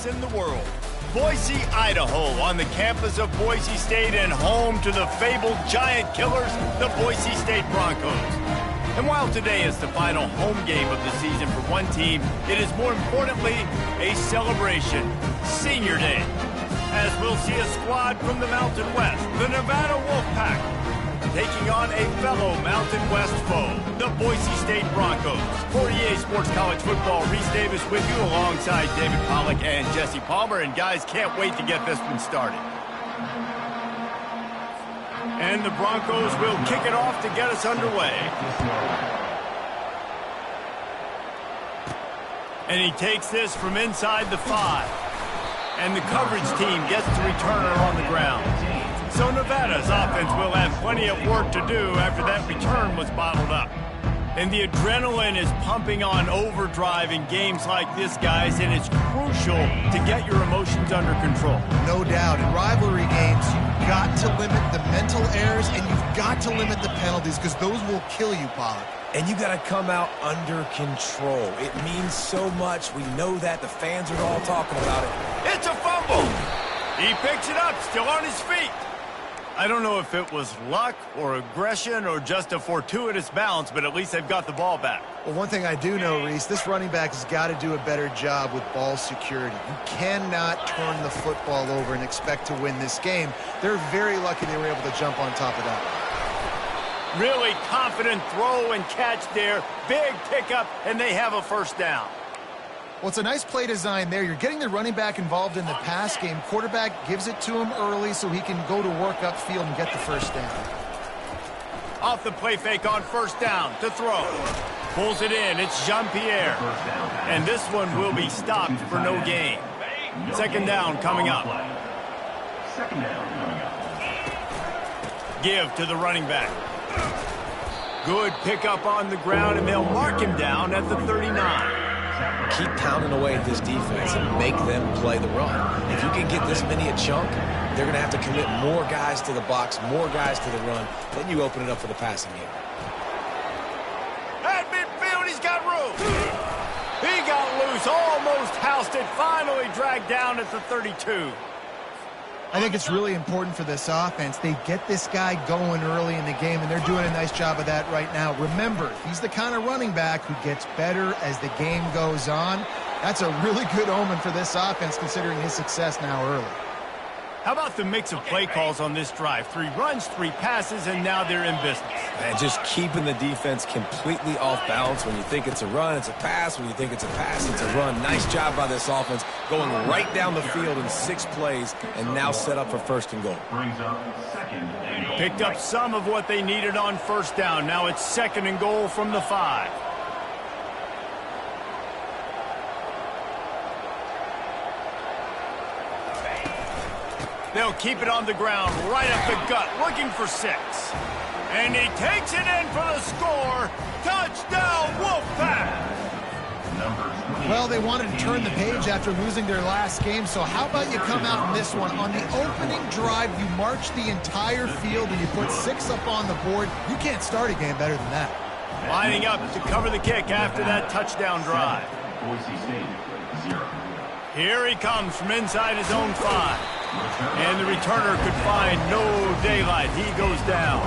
place in the world. Boise, Idaho, on the campus of Boise State and home to the fabled giant killers, the Boise State Broncos. And while today is the final home game of the season for one team, it is more importantly a celebration, Senior Day, as we'll see a squad from the Mountain West, the Nevada Wolfpack, taking on a fellow Mountain West foe, the Boise State Broncos. For EA Sports College Football, Reese Davis with you alongside David Pollack and Jesse Palmer. And guys, can't wait to get this one started. And the Broncos will kick it off to get us underway. And he takes this from inside the 5. And the coverage team gets the returner on the ground. So Nevada's offense will have plenty of work to do after that return was bottled up. And the adrenaline is pumping on overdrive in games like this, guys, and it's crucial to get your emotions under control. No doubt. In rivalry games, you've got to limit the mental errors and you've got to limit the penalties because those will kill you, Pollack. And you got to come out under control. It means so much. We know that. The fans are all talking about it. It's a fumble. He picks it up, still on his feet. I don't know if it was luck or aggression or just a fortuitous bounce, but at least they've got the ball back. Well, one thing I do know, Reese, this running back has got to do a better job with ball security. You cannot turn the football over and expect to win this game. They're very lucky they were able to jump on top of that. Really confident throw and catch there. Big pickup, and they have a first down. Well, it's a nice play design there. You're getting the running back involved in the pass game. Quarterback gives it to him early so he can go to work upfield and get the first down. Off the play fake on first down to throw. Pulls it in. It's Jean-Pierre. And this one will be stopped for no gain. Second down coming up. Give to the running back. Good pickup on the ground, and they'll mark him down at the 39. Keep pounding away at this defense and make them play the run. If you can get this many a chunk, they're going to have to commit more guys to the box, more guys to the run. Then you open it up for the passing game. At midfield, he's got room. He got loose, almost housed it, finally dragged down at the 32. I think it's really important for this offense. They get this guy going early in the game, and they're doing a nice job of that right now. Remember, he's the kind of running back who gets better as the game goes on. That's a really good omen for this offense, considering his success now early. How about the mix of play calls on this drive? 3 runs, 3 passes, and now they're in business. And just keeping the defense completely off balance. When you think it's a run, it's a pass. When you think it's a pass, it's a run. Nice job by this offense, going right down the field in 6 plays, and now set up for first and goal. Picked up some of what they needed on first down. Now it's second and goal from the 5. They'll keep it on the ground, right up the gut, looking for 6. And he takes it in for the score. Touchdown, Wolfpack! Well, they wanted to turn the page after losing their last game, so how about you come out in this one? On the opening drive, you march the entire field and you put 6 up on the board. You can't start a game better than that. Lining up to cover the kick after that touchdown drive. Here he comes from inside his own 5. And the returner could find no daylight. He goes down.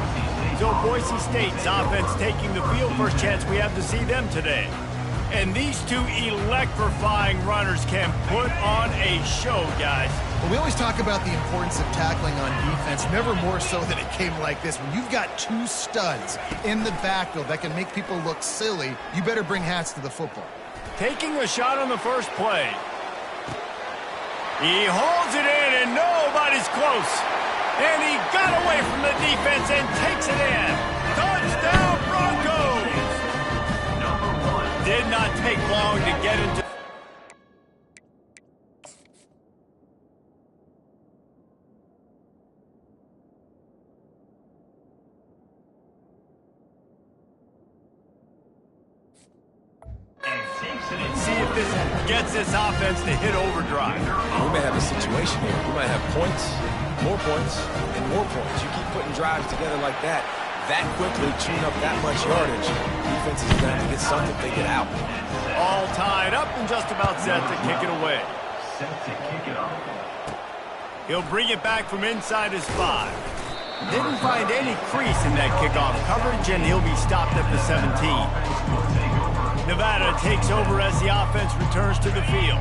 So Boise State's offense taking the field. First chance we have to see them today. And these 2 electrifying runners can put on a show, guys. Well, we always talk about the importance of tackling on defense, never more so than it came like this. When you've got 2 studs in the backfield that can make people look silly, you better bring hats to the football. Taking a shot on the first play. He holds it in, and nobody's close. And he got away from the defense and takes it in. Touchdown, Broncos! Did not take long to get into... See if this gets this offense to hit overdrive. We may have a situation here. We might have points, more points, and more points. You keep putting drives together like that quickly, tune up that much yardage. Defense is going to get something to get out. All tied up and just about set to kick it away. He'll bring it back from inside his 5. Didn't find any crease in that kickoff coverage, and he'll be stopped at the 17. Nevada takes over as the offense returns to the field.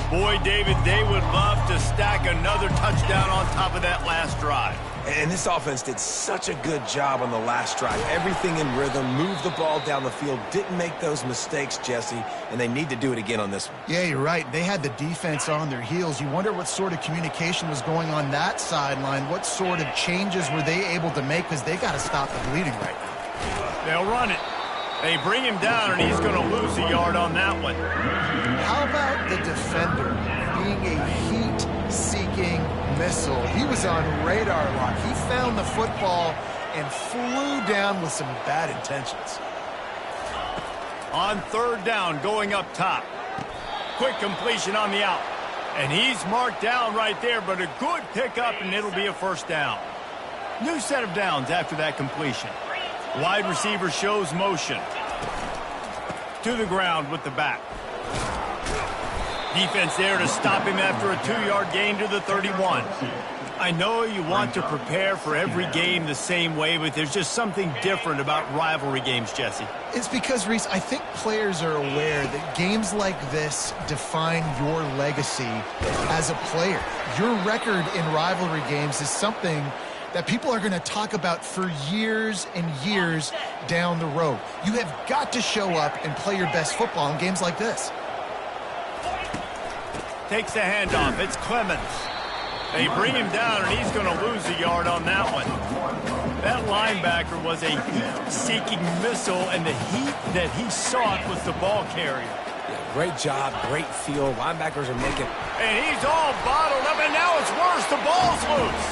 Boy, David, they would love to stack another touchdown on top of that last drive. And this offense did such a good job on the last drive. Everything in rhythm, moved the ball down the field, didn't make those mistakes, Jesse, and they need to do it again on this one. Yeah, you're right. They had the defense on their heels. You wonder what sort of communication was going on that sideline. What sort of changes were they able to make, because they got to stop the bleeding right now. They'll run it. They bring him down, and he's going to lose a yard on that one. How about the defender being a heat-seeking missile? He was on radar lock. He found the football and flew down with some bad intentions. On 3rd down, going up top. Quick completion on the out. And he's marked down right there, but a good pickup, and it'll be a 1st down. New set of downs after that completion. Wide receiver shows motion. To the ground with the back. Defense there to stop him after a 2-yard gain to the 31. I know you want to prepare for every game the same way, but there's just something different about rivalry games, Jesse. It's because, Reese, I think players are aware that games like this define your legacy as a player. Your record in rivalry games is something that people are going to talk about for years and years down the road. You have got to show up and play your best football in games like this. Takes the handoff. It's Clemens. They bring him down, and he's going to lose a yard on that one. That linebacker was a heat-seeking missile, and the heat that he sought was the ball carrier. Yeah, great job, great feel. Linebackers are making... And he's all bottled up, and now it's worse. The ball's loose.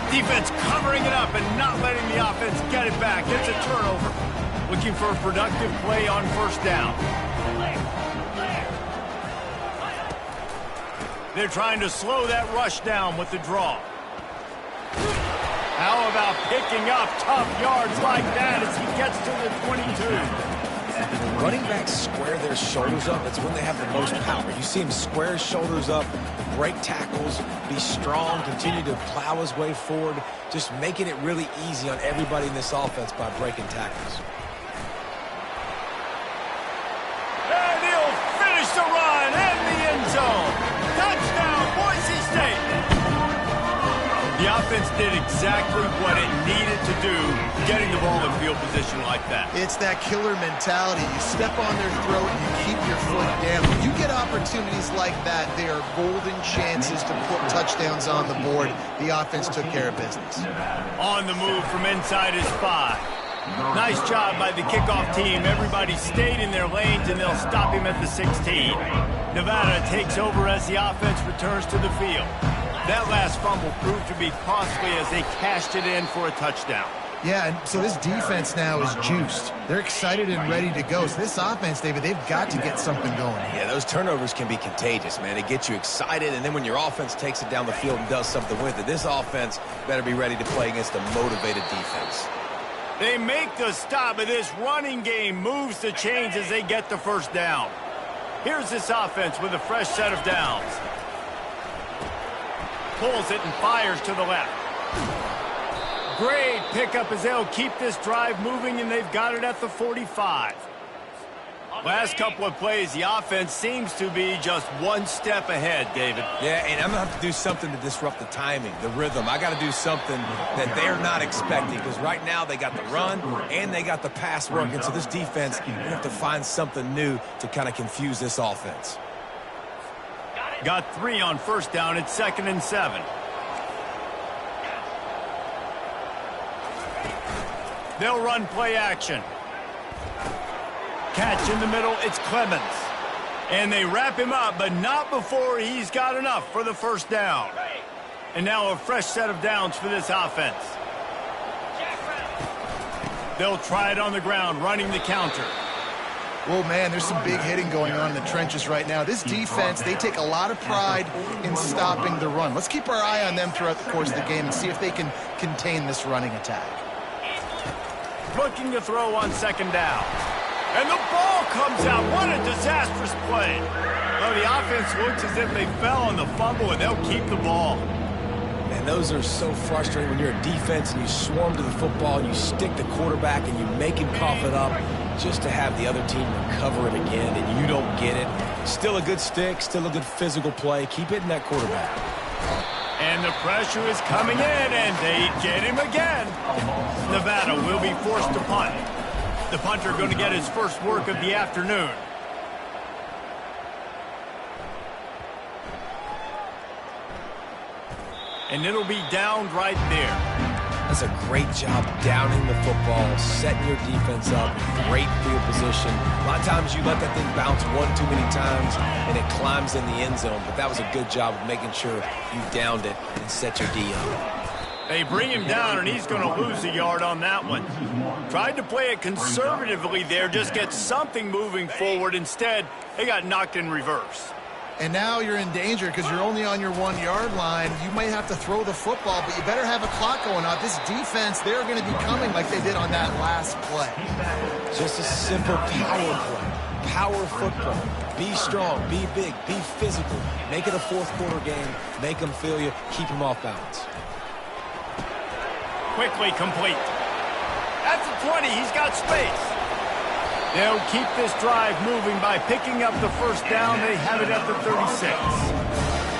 Defense covering it up and not letting the offense get it back. It's a turnover. Looking for a productive play on 1st down. They're trying to slow that rush down with the draw. How about picking up tough yards like that as he gets to the 22? Running backs square their shoulders up. It's when they have the most power. You see him square his shoulders up, break tackles, be strong, continue to plow his way forward, just making it really easy on everybody in this offense by breaking tackles. And he'll finish the run in the end zone. Touchdown, Boise State. The offense did exactly what it needed to do, getting the ball in field position like that. It's that killer mentality. You step on their throat and you keep your foot down. When you get opportunities like that, they are golden chances to put touchdowns on the board. The offense took care of business. On the move from inside his 5. Nice job by the kickoff team. Everybody stayed in their lanes, and they'll stop him at the 16. Nevada takes over as the offense returns to the field. That last fumble proved to be costly as they cashed it in for a touchdown. Yeah, and so this defense now is juiced. They're excited and ready to go. So this offense, David, they've got to get something going. Yeah, those turnovers can be contagious, man. It gets you excited, and then when your offense takes it down the field and does something with it, this offense better be ready to play against a motivated defense. They make the stop, and this running game moves the chains as they get the 1st down. Here's this offense with a fresh set of downs. Pulls it and fires to the left. Great pickup as they'll keep this drive moving, and they've got it at the 45. Last couple of plays, the offense seems to be just one step ahead, David. Yeah, and I'm going to have to do something to disrupt the timing, the rhythm. I got to do something that they're not expecting, because right now they got the run and they got the pass working. So this defense, you have to find something new to kind of confuse this offense. Got 3 on 1st down. It's 2nd and 7. They'll run play action. Catch in the middle. It's Clemens. And they wrap him up, but not before he's got enough for the 1st down. And now a fresh set of downs for this offense. They'll try it on the ground, running the counter. Well, man, there's some big hitting going on in the trenches right now. This defense, they take a lot of pride in stopping the run. Let's keep our eye on them throughout the course of the game and see if they can contain this running attack. Looking to throw on 2nd down. And the ball comes out. What a disastrous play. Well, the offense looks as if they fell on the fumble, and they'll keep the ball. Man, those are so frustrating when you're a defense and you swarm to the football and you stick the quarterback and you make him cough it up just to have the other team recover it again and you don't get it. Still a good stick, still a good physical play. Keep hitting that quarterback. And the pressure is coming in, and they get him again. Nevada will be forced to punt. The punter going to get his first work of the afternoon. And it'll be downed right there. That's a great job downing the football, setting your defense up, great field position. A lot of times you let that thing bounce one too many times and it climbs in the end zone, but that was a good job of making sure you downed it and set your D up. They bring him down, and he's going to lose a yard on that one. Tried to play it conservatively there, just get something moving forward. Instead, they got knocked in reverse. And now you're in danger because you're only on your 1-yard line. You might have to throw the football, but you better have a clock going on. This defense, they're going to be coming like they did on that last play. Just a simple power play. Power football. Be strong, be big, be physical. Make it a fourth-quarter game. Make them feel you. Keep them off balance. Quickly complete. At the 20, he's got space. They'll keep this drive moving by picking up the first down. They have it at the 36.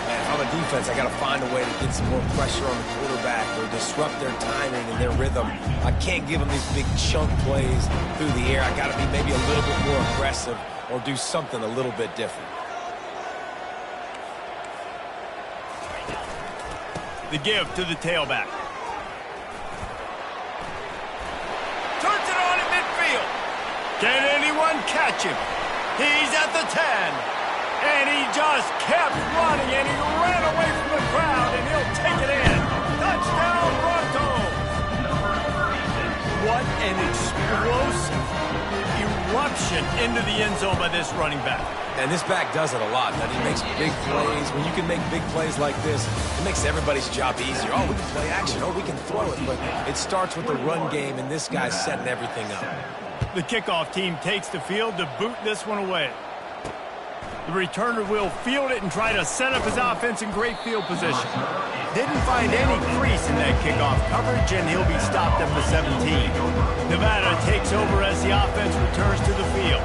Man, if I'm a defense, I got to find a way to get some more pressure on the quarterback or disrupt their timing and their rhythm. I can't give them these big chunk plays through the air. I got to be maybe a little bit more aggressive or do something a little bit different. The give to the tailback. Turns it on in midfield. Can anyone catch him? He's at the 10. And he just kept running, and he ran away from the crowd, and he'll take it in. Touchdown, Broncos. What an explosive eruption into the end zone by this running back. And this back does it a lot. He makes big plays. When you can make big plays like this, it makes everybody's job easier. Oh, we can play action. Oh, we can throw it. But it starts with the run game, and this guy's setting everything up. The kickoff team takes the field to boot this one away. The returner will field it and try to set up his offense in great field position. Didn't find any crease in that kickoff coverage, and he'll be stopped at the 17. Nevada takes over as the offense returns to the field.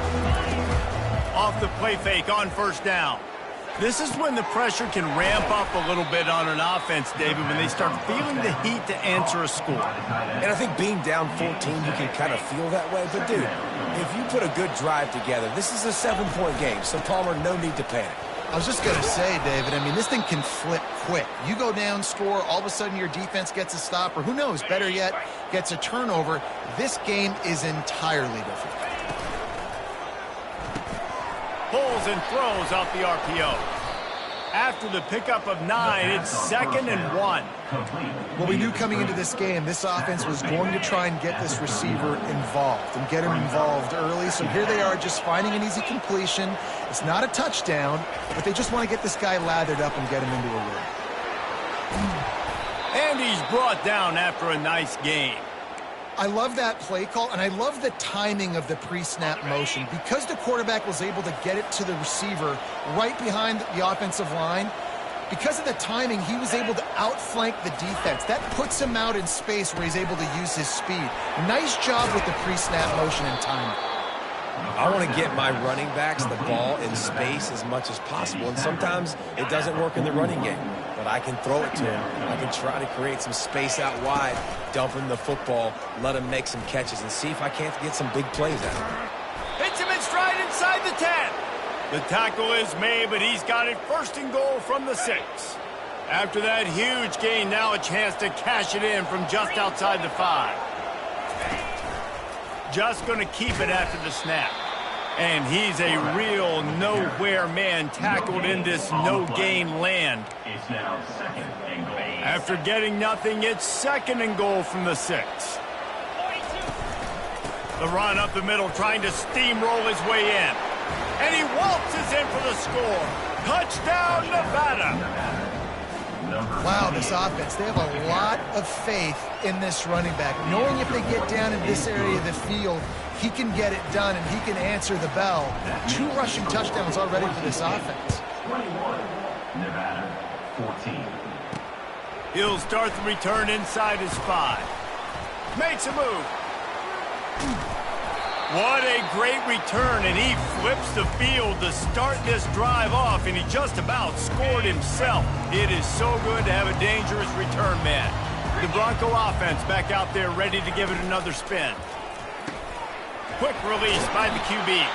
Off the play fake on first down. This is when the pressure can ramp up a little bit on an offense, David, when they start feeling the heat to answer a score. And I think being down 14, you can kind of feel that way. But, dude, if you put a good drive together, this is a 7-point game. So, Palmer, no need to panic. I was just going to say, David, I mean, this thing can flip quick. You go down, score, all of a sudden your defense gets a stop, or who knows, better yet, gets a turnover. This game is entirely different. Pulls and throws off the RPO. After the pickup of 9, it's 2nd and 1. Well, we knew coming into this game, this offense was going to try and get this receiver involved and get him involved early. So here they are just finding an easy completion. It's not a touchdown, but they just want to get this guy lathered up and get him into a rhythm. And he's brought down after a nice game. I love that play call, and I love the timing of the pre-snap motion. Because the quarterback was able to get it to the receiver right behind the offensive line, because of the timing, he was able to outflank the defense. That puts him out in space where he's able to use his speed. Nice job with the pre-snap motion and timing. I want to get my running backs the ball in space as much as possible, and sometimes it doesn't work in the running game. But I can throw it to him. I can try to create some space out wide, dump him the football, let him make some catches, and see if I can't get some big plays out of him. Hits him in stride inside the 10. The tackle is made, but he's got it 1st and goal from the 6. After that huge gain, now a chance to cash it in from just outside the 5. Just going to keep it after the snap. And he's a real nowhere man tackled in this no-gain land. After getting nothing, it's 2nd and goal from the 6. The run up the middle, trying to steamroll his way in. And he waltzes in for the score. Touchdown, Nevada. Wow, this offense, they have a lot of faith in this running back. Knowing if they get down in this area of the field, he can get it done and he can answer the bell. 2 rushing touchdowns already for this offense. 21, Nevada, 14. He'll start the return inside his 5. Makes a move. What a great return, and he flips the field to start this drive off, and he just about scored himself. It is so good to have a dangerous return man. The Bronco offense back out there ready to give it another spin. Quick release by the QB,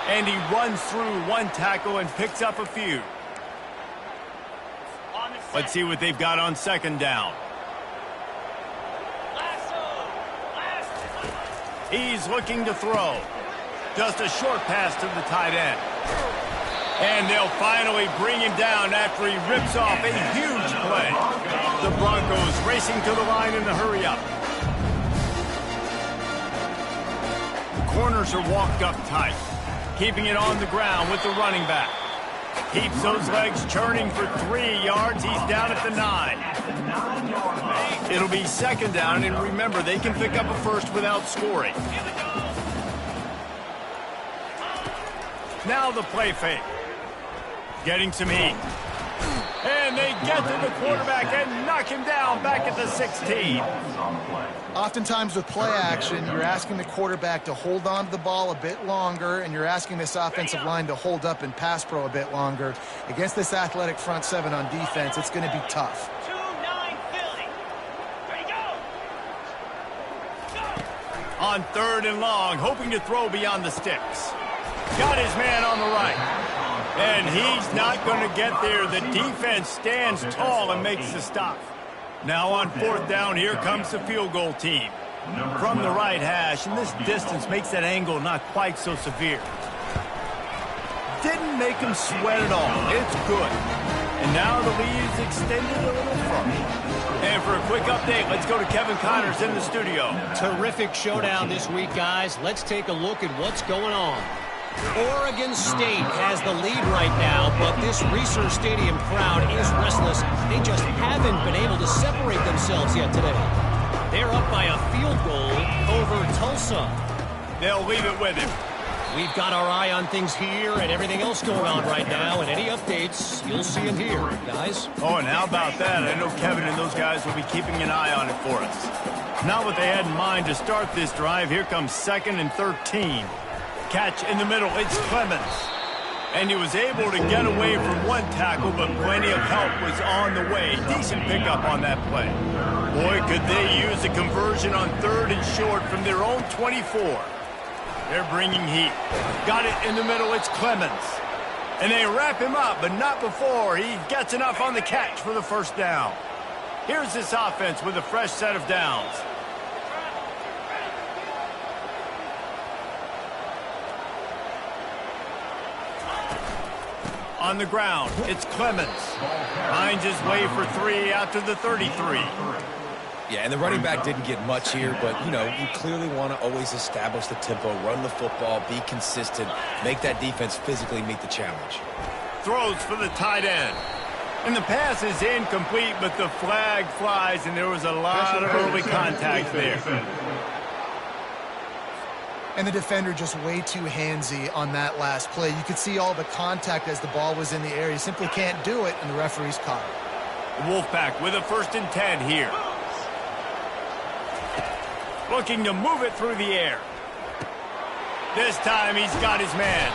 and he runs through 1 tackle and picks up a few. Let's see what they've got on 2nd down. He's looking to throw. Just a short pass to the tight end. And they'll finally bring him down after he rips off a huge play. The Broncos racing to the line in the hurry-up. The corners are walked up tight, keeping it on the ground with the running back. Keeps those legs churning for 3 yards. He's down at the 9. It'll be 2nd down, and remember, they can pick up a first without scoring. Now the play fake. Getting some heat. And they get to the quarterback and knock him down back at the 16. Oftentimes with play action, you're asking the quarterback to hold on to the ball a bit longer, and you're asking this offensive line to hold up and pass pro a bit longer. Against this athletic front 7 on defense, it's going to be tough. On 3rd and long, hoping to throw beyond the sticks. Got his man on the right. And he's not going to get there. The defense stands tall and makes the stop. Now on 4th down, here comes the field goal team. From the right hash, and this distance makes that angle not quite so severe. Didn't make him sweat at all. It's good. And now the lead is extended a little further. And for a quick update, let's go to Kevin Connors in the studio. Terrific showdown this week, guys. Let's take a look at what's going on. Oregon State has the lead right now, but this Research Stadium crowd is restless. They just haven't been able to separate themselves yet today. They're up by a field goal over Tulsa. They'll leave it with him. We've got our eye on things here and everything else going on right now, and any updates, you'll see them here, guys. Oh, and how about that? I know Kevin and those guys will be keeping an eye on it for us. Not what they had in mind to start this drive. Here comes 2nd and 13. Catch in the middle, it's Clemens. And he was able to get away from 1 tackle, but plenty of help was on the way. Decent pickup on that play. Boy, could they use a conversion on 3rd and short from their own 24. They're bringing heat. Got it in the middle, it's Clemens. And they wrap him up, but not before he gets enough on the catch for the 1st down. Here's this offense with a fresh set of downs. On the ground, it's Clemens. Finds his way for 3 out to the 33. Yeah, and the running back didn't get much here, but, you know, you clearly want to always establish the tempo, run the football, be consistent, make that defense physically meet the challenge. Throws for the tight end. And the pass is incomplete, but the flag flies, and there was a lot of early contact there. And the defender just way too handsy on that last play. You could see all the contact as the ball was in the air. He simply can't do it, and the referee's caught it. The Wolfpack with a 1st and 10 here. Looking to move it through the air. This time he's got his man.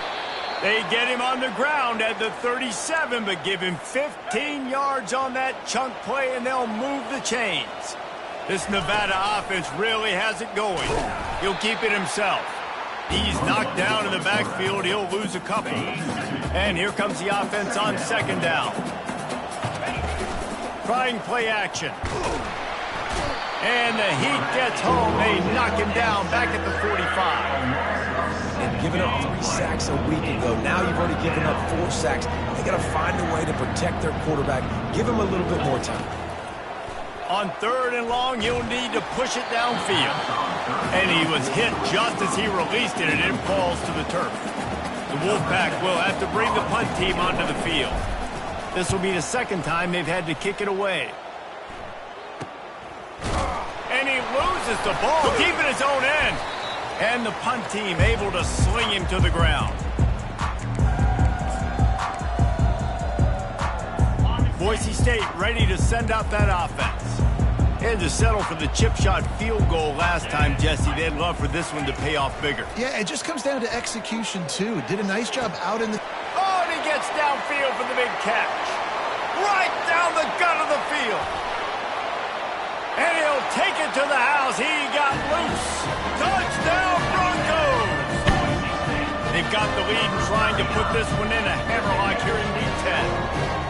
They get him on the ground at the 37, but give him 15 yards on that chunk play, and they'll move the chains. This Nevada offense really has it going. He'll keep it himself. He's knocked down in the backfield. He'll lose a couple. And here comes the offense on 2nd down. Trying play action. And the heat gets home. They knock him down back at the 45. And giving up 3 sacks a week ago. Now you've already given up 4 sacks. They got to find a way to protect their quarterback. Give him a little bit more time. On 3rd and long, he'll need to push it downfield. And he was hit just as he released it, and it falls to the turf. The Wolfpack will have to bring the punt team onto the field. This will be the second time they've had to kick it away. And he loses the ball deep in his own end. And the punt team able to sling him to the ground. Boise State ready to send out that offense. And to settle for the chip shot field goal last time, Jesse. They'd love for this one to pay off bigger. Yeah, it just comes down to execution, too. Did a nice job out in the... Oh, and he gets downfield for the big catch. Right down the gut of the field. And he'll take it to the house. He got loose. Touchdown, Broncos! They've got the lead and trying to put this one in a hammerlock here in Week 10.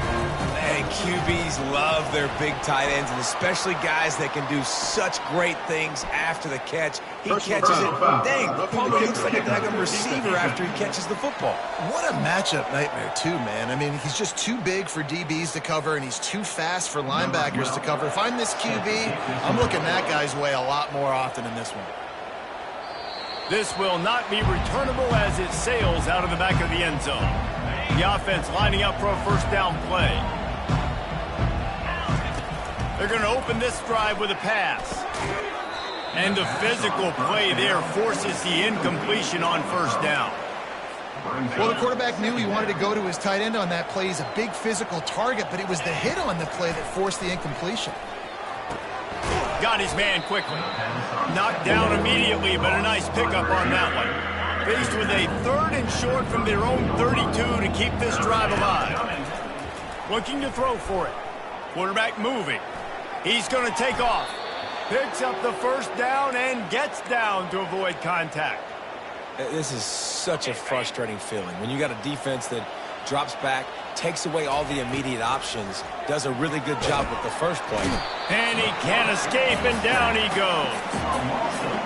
And QBs love their big tight ends, and especially guys that can do such great things after the catch. He catches it. Dang, Palmer looks like a daggum receiver after he catches the football. What a matchup nightmare, too, man. I mean, he's just too big for DBs to cover, and he's too fast for linebackers to cover. If I'm this QB, I'm looking that guy's way a lot more often in this one. This will not be returnable as it sails out of the back of the end zone. The offense lining up for a first down play. They're going to open this drive with a pass. And the physical play there forces the incompletion on first down. Well, the quarterback knew he wanted to go to his tight end on that play. He's a big physical target, but it was the hit on the play that forced the incompletion. Got his man quickly. Knocked down immediately, but a nice pickup on that one. Faced with a 3rd and short from their own 32 to keep this drive alive. Looking to throw for it. Quarterback moving. He's going to take off. Picks up the first down and gets down to avoid contact. This is such a frustrating feeling when you got a defense that drops back, takes away all the immediate options, does a really good job with the first play. And he can't escape, and down he goes.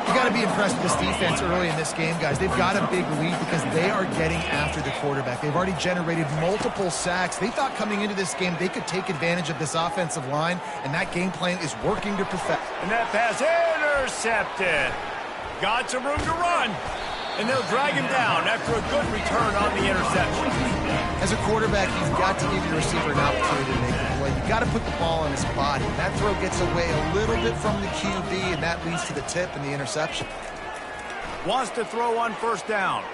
You got to be impressed with this defense early in this game, guys. They've got a big lead because they are getting after the quarterback. They've already generated multiple sacks. They thought coming into this game they could take advantage of this offensive line, and that game plan is working to perfection. And that pass intercepted. Got some room to run. And they'll drag him down after a good return on the interception. As a quarterback, you've got to give your receiver an opportunity to make the play. You've got to put the ball on his body. That throw gets away a little bit from the QB, and that leads to the tip and the interception. Wants to throw on first down.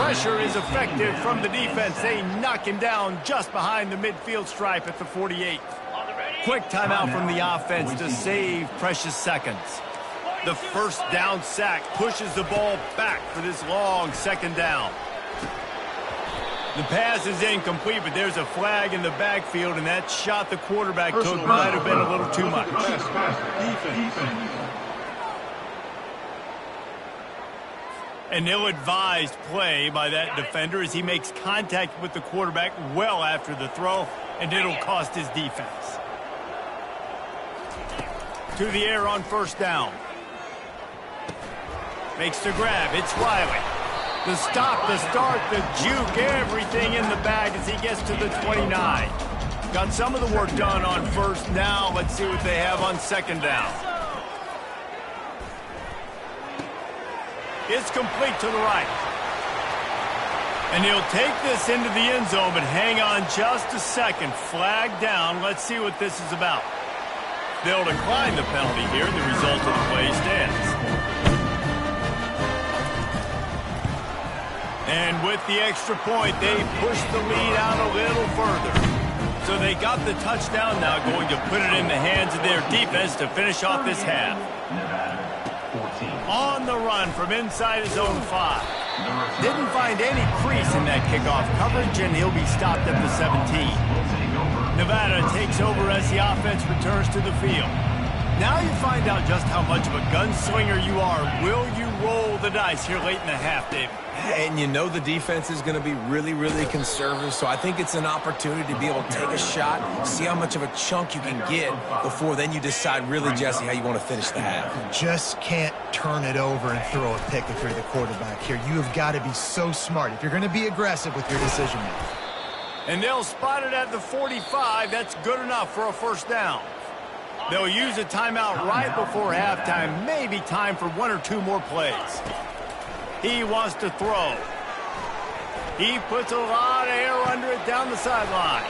Pressure is effective from the defense. They knock him down just behind the midfield stripe at the 48. Quick timeout from the offense to save precious seconds. The first down sack pushes the ball back for this long second down. The pass is incomplete, but there's a flag in the backfield, and that shot the quarterback took might have been a little too much. An ill-advised play by that defender as he makes contact with the quarterback well after the throw, and it'll cost his defense. To the air on first down. Makes the grab. It's Riley. The stop, the start, the juke, everything in the bag as he gets to the 29. Got some of the work done on first. Now let's see what they have on second down. It's complete to the right. And he'll take this into the end zone, but hang on just a second. Flag down. Let's see what this is about. They'll decline the penalty here. The result of the play stands. And with the extra point, they push the lead out a little further. So they got the touchdown now, going to put it in the hands of their defense to finish off this half. On the run from inside his own 5. Didn't find any crease in that kickoff coverage, and he'll be stopped at the 17. Nevada takes over as the offense returns to the field. Now you find out just how much of a gunslinger you are. Will you roll the dice here late in the half, David? And you know the defense is going to be really, really conservative, so I think it's an opportunity to be able to take a shot, see how much of a chunk you can get before then you decide really, Jesse, how you want to finish the half. You just can't turn it over and throw a pick if you're the quarterback here. You have got to be so smart if you're going to be aggressive with your decision-making. And they'll spot it at the 45. That's good enough for a first down. They'll use a timeout right before halftime. Maybe time for 1 or 2 more plays. He wants to throw. He puts a lot of air under it down the sideline.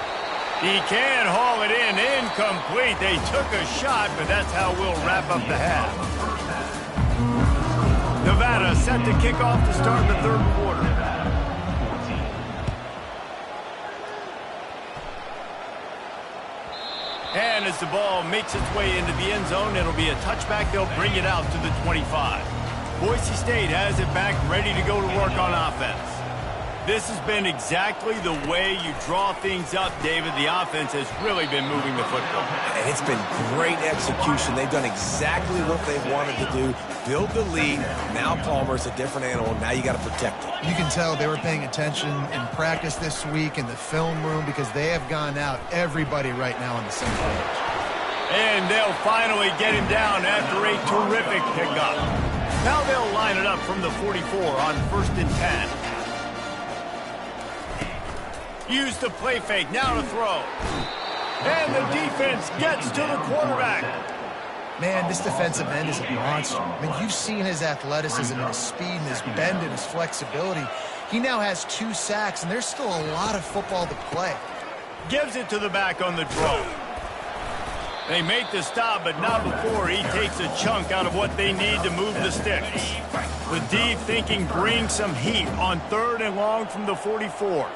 He can haul it in. Incomplete. They took a shot, but that's how we'll wrap up the half. Nevada set to kick off to start the third quarter. And as the ball makes its way into the end zone, it'll be a touchback. They'll bring it out to the 25. Boise State has it back, ready to go to work on offense. This has been exactly the way you draw things up, David. The offense has really been moving the football. And it's been great execution. They've done exactly what they've wanted to do. Build the lead. Now Palmer's a different animal. Now you got to protect it. You can tell they were paying attention in practice this week in the film room because they have gone out everybody right now on the same page. And they'll finally get him down after a terrific pickup. Now they'll line it up from the 44 on 1st and 10. Use the play fake, now to throw. And the defense gets to the quarterback. Man, this defensive end is a monster. I mean, you've seen his athleticism and his speed and his bend and his flexibility. He now has 2 sacks, and there's still a lot of football to play. Gives it to the back on the draw. They make the stop, but not before he takes a chunk out of what they need to move the sticks. The deep thinking brings some heat on 3rd and long from the 44.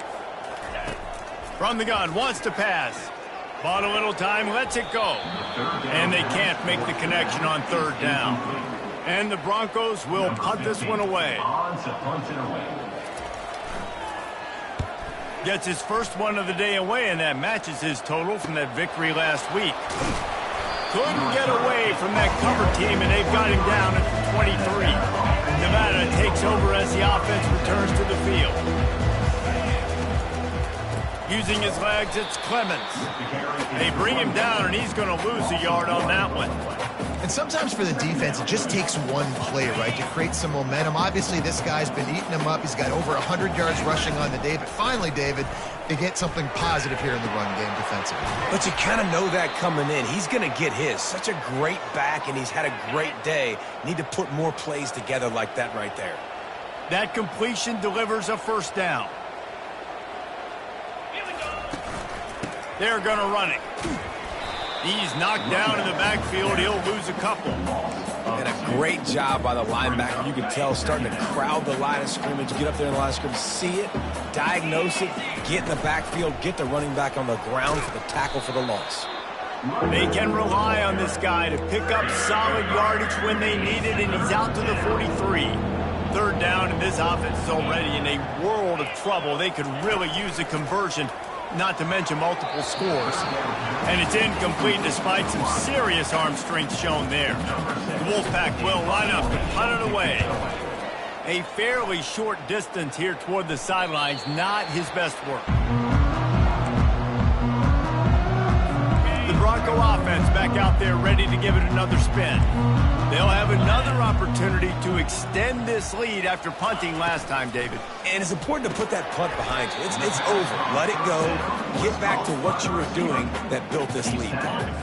From the gun, wants to pass. Bought a little time, lets it go. And they can't make the connection on 3rd down. And the Broncos will punt this one away. Gets his first one of the day away, and that matches his total from that victory last week. Couldn't get away from that cover team, and they've got him down at the 23. Nevada takes over as the offense returns to the field. Using his legs, it's Clemens. They bring him down, and he's going to lose a yard on that one. And sometimes for the defense, it just takes one play, right, to create some momentum. Obviously, this guy's been eating him up. He's got over 100 yards rushing on the day. But finally, David, they get something positive here in the run game defensively. But you kind of know that coming in. He's going to get his. Such a great back, and he's had a great day. Need to put more plays together like that right there. That completion delivers a first down. They're going to run it. He's knocked down in the backfield. He'll lose a couple. And a great job by the linebacker. You can tell starting to crowd the line of scrimmage, get up there in the line of scrimmage, see it, diagnose it, get in the backfield, get the running back on the ground for the tackle for the loss. They can rely on this guy to pick up solid yardage when they need it, and he's out to the 43. 3rd down, and this offense is already in a world of trouble. They could really use a conversion, not to mention multiple scores. And it's incomplete despite some serious arm strength shown there. The Wolfpack will line up to punt it away. A fairly short distance here toward the sidelines, not his best work. The Bronco offense back out there ready to give it another spin. They'll have another opportunity to extend this lead after punting last time, David. And it's important to put that punt behind you. It's over. Let it go. Get back to what you were doing that built this lead.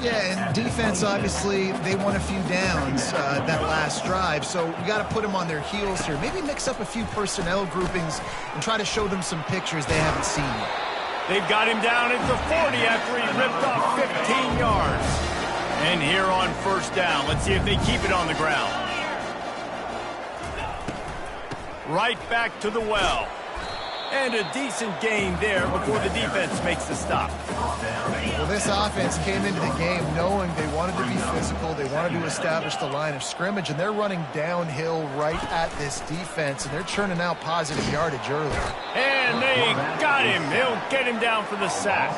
Yeah, and defense, obviously, they won a few downs that last drive, so we got to put them on their heels here. Maybe mix up a few personnel groupings and try to show them some pictures they haven't seen yet. They've got him down at the 40 after he ripped off 15 yards. And here on 1st down, let's see if they keep it on the ground. Right back to the well. And a decent gain there before the defense makes the stop. Well, this offense came into the game knowing they wanted to be physical. They wanted to establish the line of scrimmage, and they're running downhill right at this defense, and they're churning out positive yardage early. And they got him. They'll get him down for the sack.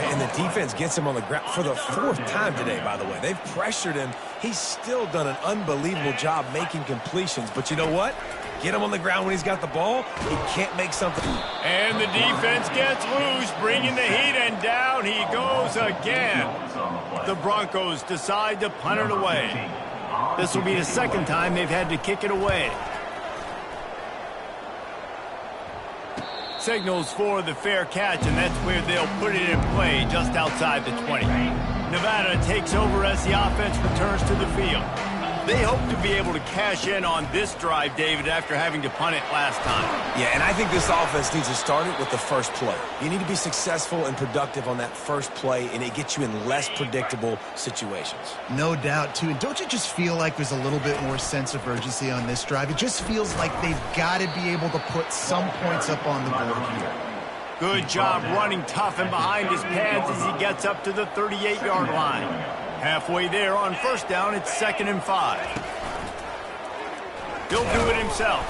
And the defense gets him on the ground for the 4th time today, by the way. They've pressured him. He's still done an unbelievable job making completions. But you know what? Get him on the ground when he's got the ball. He can't make something. And the defense gets loose, bringing the heat, and down he goes again. The Broncos decide to punt it away. This will be the 2nd time they've had to kick it away. Signals for the fair catch, and that's where they'll put it in play, just outside the 20. Nevada takes over as the offense returns to the field. They hope to be able to cash in on this drive, David, after having to punt it last time. Yeah, and I think this offense needs to start it with the first play. You need to be successful and productive on that first play, and it gets you in less predictable situations. No doubt, too. And don't you just feel like there's a little bit more sense of urgency on this drive? It just feels like they've got to be able to put some points up on the board here. Good job running tough and behind his pads as he gets up to the 38-yard line. Halfway there on first down, it's 2nd and 5. He'll do it himself.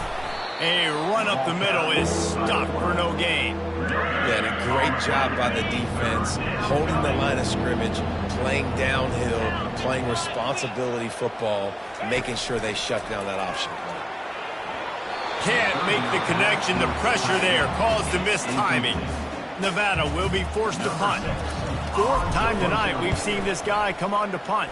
A run up the middle is stuck for no gain. Yeah, and a great job by the defense, holding the line of scrimmage, playing downhill, playing responsibility football, making sure they shut down that option play. Can't make the connection. The pressure there caused the missed timing. Nevada will be forced to punt. 4th time tonight we've seen this guy come on to punt.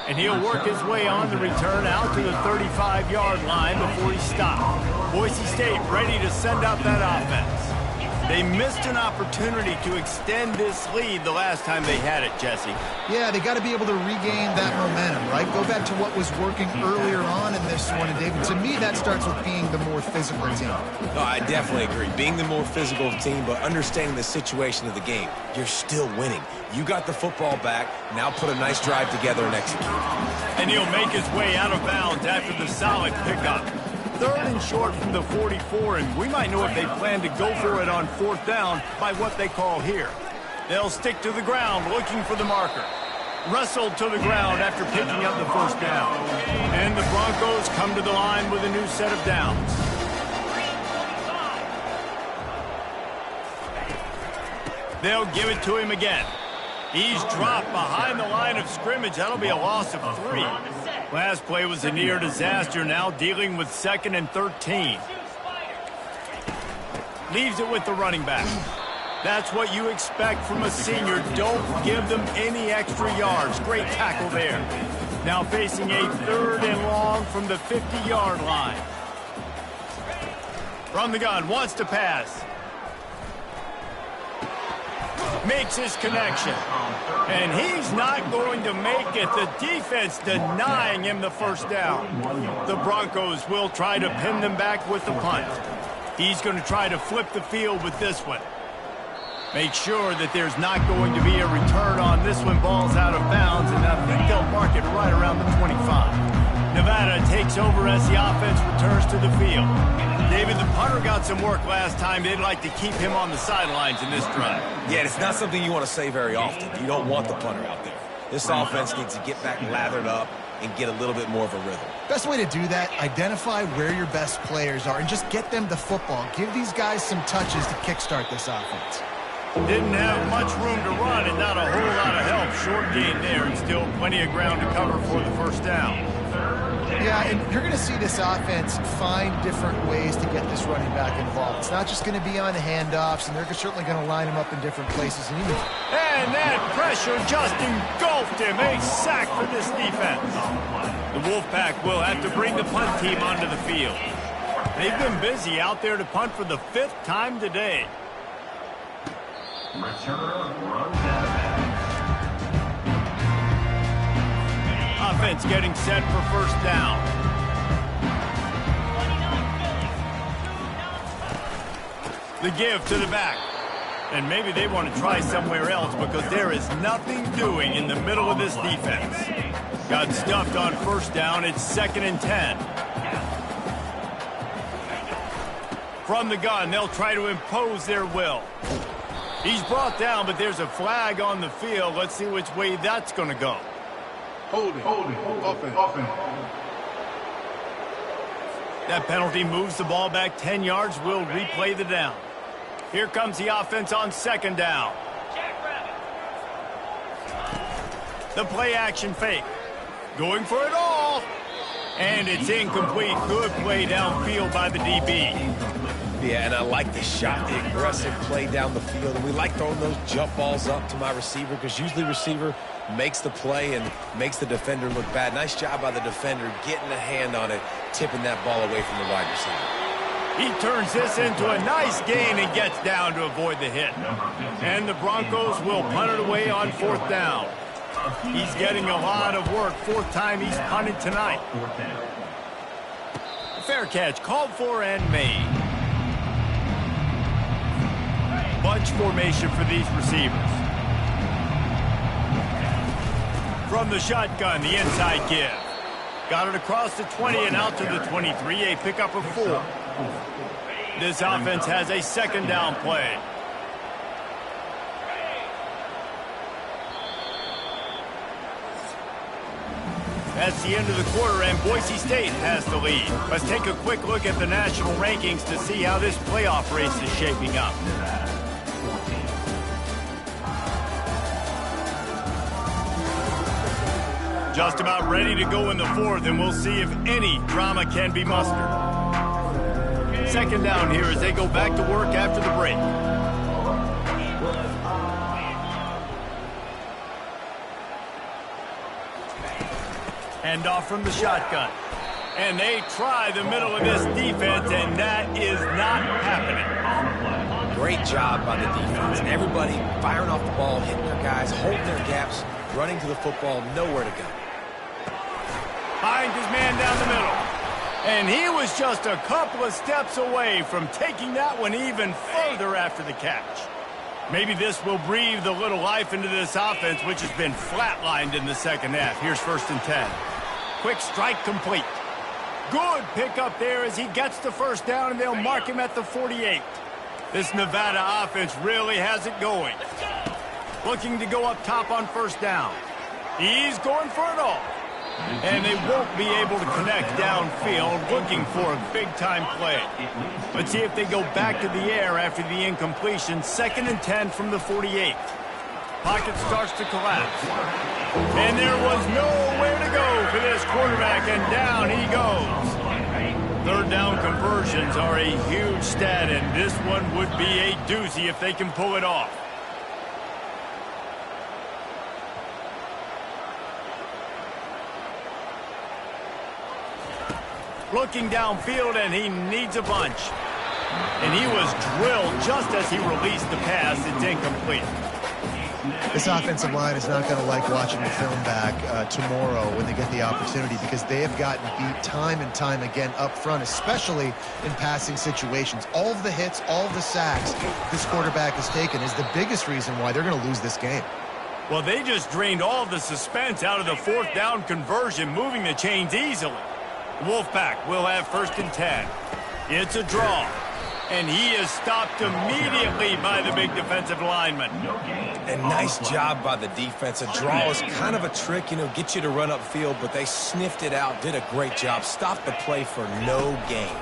And he'll work his way on the return out to the 35-yard line before he stopped. Boise State ready to send out that offense. They missed an opportunity to extend this lead the last time they had it, Jesse. Yeah, they got to be able to regain that momentum, right? Go back to what was working earlier on in this one. And, David, to me, that starts with being the more physical team. No, I definitely agree. Being the more physical team, but understanding the situation of the game. You're still winning. You got the football back. Now put a nice drive together and execute. And he'll make his way out of bounds after the solid pickup. 3rd and short from the 44, and we might know if they plan to go for it on 4th down by what they call here. They'll stick to the ground looking for the marker. Wrestled to the ground after picking up the first down. And the Broncos come to the line with a new set of downs. They'll give it to him again. He's dropped behind the line of scrimmage. That'll be a loss of 3. Last play was a near disaster, now dealing with 2nd and 13. Leaves it with the running back. That's what you expect from a senior. Don't give them any extra yards. Great tackle there. Now facing a 3rd and long from the 50-yard line. From the gun, wants to pass. Makes his connection. And he's not going to make it. The defense denying him the first down. The Broncos will try to pin them back with the punt. He's going to try to flip the field with this one. Make sure that there's not going to be a return on this one. Ball's out of bounds, and I think they'll mark it right around the 25. Nevada takes over as the offense returns to the field. David, the punter got some work last time. They'd like to keep him on the sidelines in this drive. Yeah, it's not something you want to say very often. You don't want the punter out there. This offense needs to get back lathered up and get a little bit more of a rhythm. Best way to do that, identify where your best players are and just get them the football. Give these guys some touches to kickstart this offense. Didn't have much room to run and not a whole lot of help. Short gain there and still plenty of ground to cover for the first down. Yeah, and you're going to see this offense find different ways to get this running back involved. It's not just going to be on handoffs, and they're certainly going to line him up in different places. And that pressure just engulfed him. A sack for this defense. The Wolfpack will have to bring the punt team onto the field. They've been busy out there to punt for the 5th time today. Return runs out of bounds. Offense getting set for first down. The give to the back. And maybe they want to try somewhere else because there is nothing doing in the middle of this defense. Got stuffed on first down. It's 2nd and 10. From the gun, they'll try to impose their will. He's brought down, but there's a flag on the field. Let's see which way that's going to go. Holding. Offense. That penalty moves the ball back 10 yards. We'll replay the down. Here comes the offense on 2nd down. The play action fake. Going for it all. And it's incomplete. Good play downfield by the DB. Yeah, and I like the shot, the aggressive play down the field. And we like throwing those jump balls up to my receiver because usually receiver makes the play and makes the defender look bad. Nice job by the defender getting a hand on it, tipping that ball away from the wide receiver. He turns this into a nice gain and gets down to avoid the hit. And the Broncos will punt it away on 4th down. He's getting a lot of work. 4th time he's punted tonight. Fair catch called for and made. Bunch formation for these receivers. From the shotgun, the inside give. Got it across the 20 and out to the 23, a pickup of 4. This offense has a 2nd down play. That's the end of the quarter, and Boise State has the lead. Let's take a quick look at the national rankings to see how this playoff race is shaping up. Just about ready to go in the 4th, and we'll see if any drama can be mustered. 2nd down here as they go back to work after the break. Hand off from the shotgun. And they try the middle of this defense, and that is not happening. Great job by the defense. Everybody firing off the ball, hitting their guys, holding their gaps, running to the football, nowhere to go. Finds his man down the middle. And he was just a couple of steps away from taking that one even further after the catch. Maybe this will breathe a little life into this offense, which has been flatlined in the 2nd half. Here's 1st and 10. Quick strike complete. Good pickup there as he gets the 1st down, and they'll mark him at the 48. This Nevada offense really has it going. Looking to go up top on 1st down. He's going for it all. And they won't be able to connect downfield, looking for a big-time play. Let's see if they go back to the air after the incompletion. 2nd and 10 from the 48. Pocket starts to collapse. And there was nowhere to go for this quarterback, and down he goes. 3rd down conversions are a huge stat, and this one would be a doozy if they can pull it off. Looking downfield, and he needs a bunch. And he was drilled just as he released the pass. It's incomplete. This offensive line is not going to like watching the film back tomorrow when they get the opportunity, because they have gotten beat time and time again up front, especially in passing situations. All of the hits, all of the sacks this quarterback has taken is the biggest reason why they're going to lose this game. Well, they just drained all of the suspense out of the 4th down conversion, moving the chains easily. Wolfpack will have 1st and 10. It's a draw. And he is stopped immediately by the big defensive lineman. And nice job by the defense. A draw is kind of a trick, get you to run upfield, but they sniffed it out, did a great job. Stopped the play for no gain.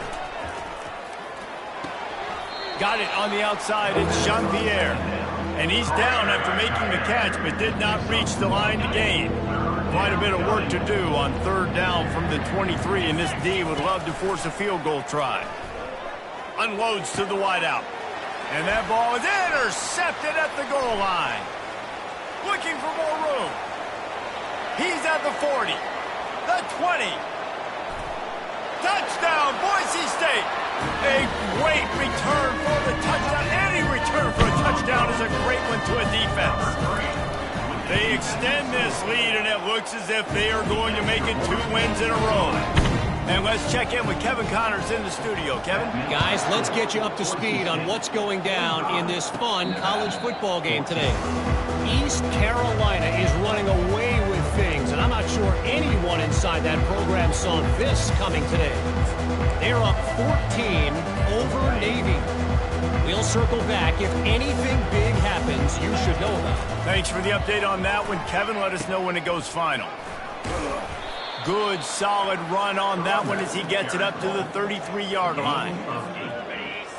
Got it on the outside. It's Jean-Pierre. And he's down after making the catch, but did not reach the line to gain. Quite a bit of work to do on 3rd down from the 23, and this D would love to force a field goal try. Unloads to the wideout. And that ball is intercepted at the goal line. Looking for more room. He's at the 40. The 20. Touchdown, Boise State. A great return for the touchdown. Any return for a touchdown is a great one to a defense. They extend this lead, and it looks as if they are going to make it 2 wins in a row. And let's check in with Kevin Connors in the studio. Kevin? Guys, let's get you up to speed on what's going down in this fun college football game today. East Carolina is running away with things, and I'm not sure anyone inside that program saw this coming today. They're up 14 over Navy. We'll circle back. If anything big happens, you should know about it. Thanks for the update on that one, Kevin. Let us know when it goes final. Good, solid run on that one as he gets it up to the 33-yard line.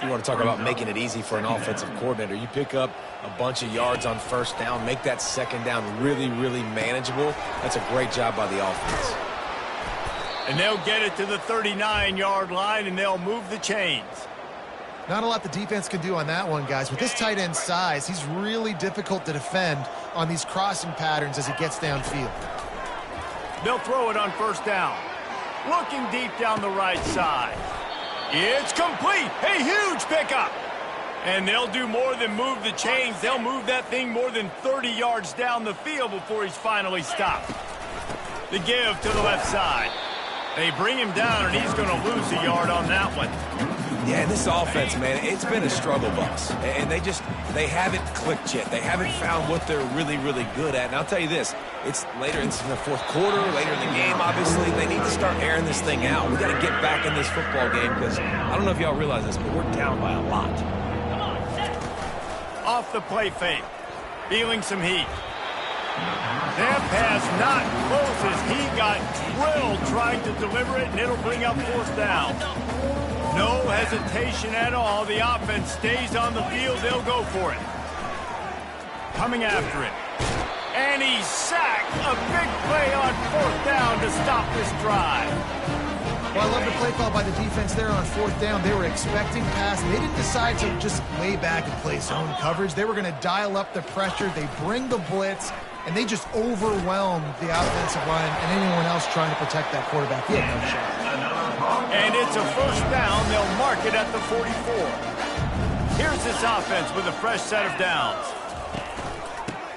You want to talk about making it easy for an offensive coordinator. You pick up a bunch of yards on 1st down, make that 2nd down really, really manageable. That's a great job by the offense. And they'll get it to the 39-yard line, and they'll move the chains. Not a lot the defense can do on that one, guys. With this tight end size, he's really difficult to defend on these crossing patterns as he gets downfield. They'll throw it on 1st down. Looking deep down the right side. It's complete. A huge pickup. And they'll do more than move the chains. They'll move that thing more than 30 yards down the field before he's finally stopped. The give to the left side. They bring him down, and he's going to lose a yard on that one. Yeah, this offense, man, it's been a struggle bus. And they haven't clicked yet. They haven't found what they're really, really good at. And I'll tell you this, it's in the fourth quarter, later in the game, obviously. They need to start airing this thing out. We got to get back in this football game because I don't know if y'all realize this, but we're down by a lot. Off the play fake. Feeling some heat. That pass not close as he got drilled trying to deliver it, and it'll bring up fourth down. No hesitation at all. The offense stays on the field. They'll go for it. Coming after it. And he's sacked. A big play on fourth down to stop this drive. Well, I love the play call by the defense there on fourth down. They were expecting pass. They didn't decide to just lay back and play zone coverage. They were going to dial up the pressure. They bring the blitz, and they just overwhelmed the offensive line and anyone else trying to protect that quarterback. He had no shot. And it's a first down. They'll mark it at the 44. Here's this offense with a fresh set of downs.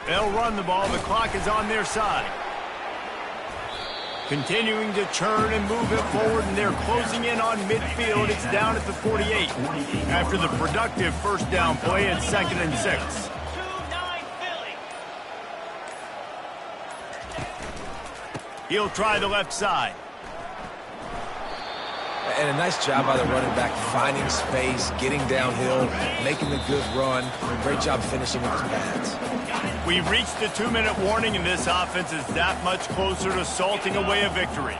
They'll run the ball. The clock is on their side. Continuing to churn and move it forward, and they're closing in on midfield. It's down at the 48 after the productive first down play at 2nd and 6. He'll try the left side. And a nice job by the running back, finding space, getting downhill, making the good run. Great job finishing with his pads. We've reached the 2-minute warning, and this offense is that much closer to salting away a victory.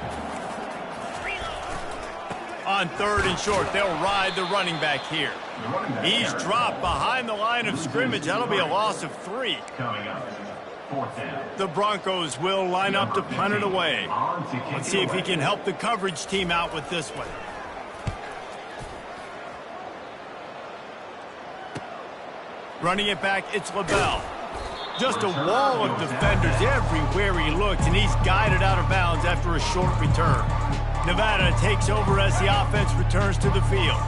On 3rd and short, they'll ride the running back here. He's dropped behind the line of scrimmage. That'll be a loss of 3. The Broncos will line up to punt it away. Let's see if he can help the coverage team out with this one. Running it back, it's LaBelle. Just a wall of defenders everywhere he looks, and he's guided out of bounds after a short return. Nevada takes over as the offense returns to the field.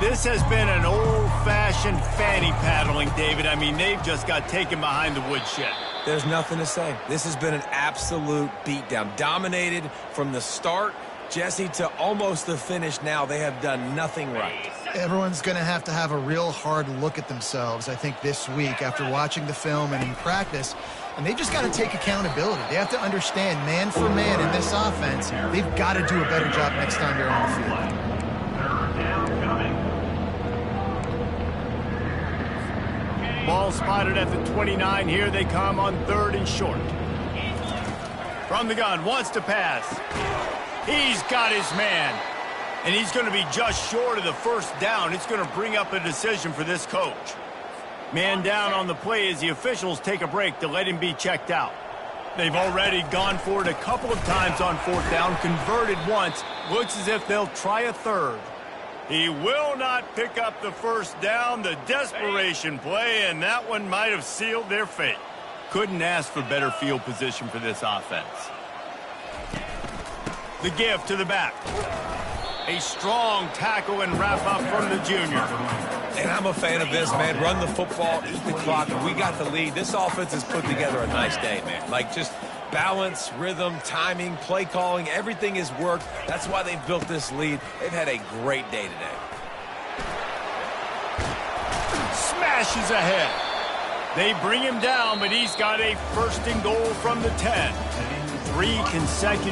This has been an old-fashioned fanny paddling, David. I mean, they've just got taken behind the woodshed. There's nothing to say. This has been an absolute beatdown. Dominated from the start, Jesse, to almost the finish now. They have done nothing right. Everyone's going to have a real hard look at themselves, I think, this week after watching the film and in practice. And they've just got to take accountability. They have to understand, man for man in this offense, they've got to do a better job next time they're on the field. Ball spotted at the 29. Here they come on 3rd and short. From the gun, wants to pass. He's got his man. And he's going to be just short of the first down. It's going to bring up a decision for this coach. Man down on the play as the officials take a break to let him be checked out. They've already gone for it a couple of times on 4th down, converted once. Looks as if they'll try a 3rd. He will not pick up the first down. The desperation play, and that one might have sealed their fate. Couldn't ask for better field position for this offense. The give to the back. A strong tackle and wrap-up from the junior. And I'm a fan of this, man. Run the football, eat the clock. We got the lead. This offense has put together a nice day, man. Like, just balance, rhythm, timing, play calling, everything has worked. That's why they've built this lead. They've had a great day today. Smashes ahead. They bring him down, but he's got a 1st and goal from the 10. 3 consecutive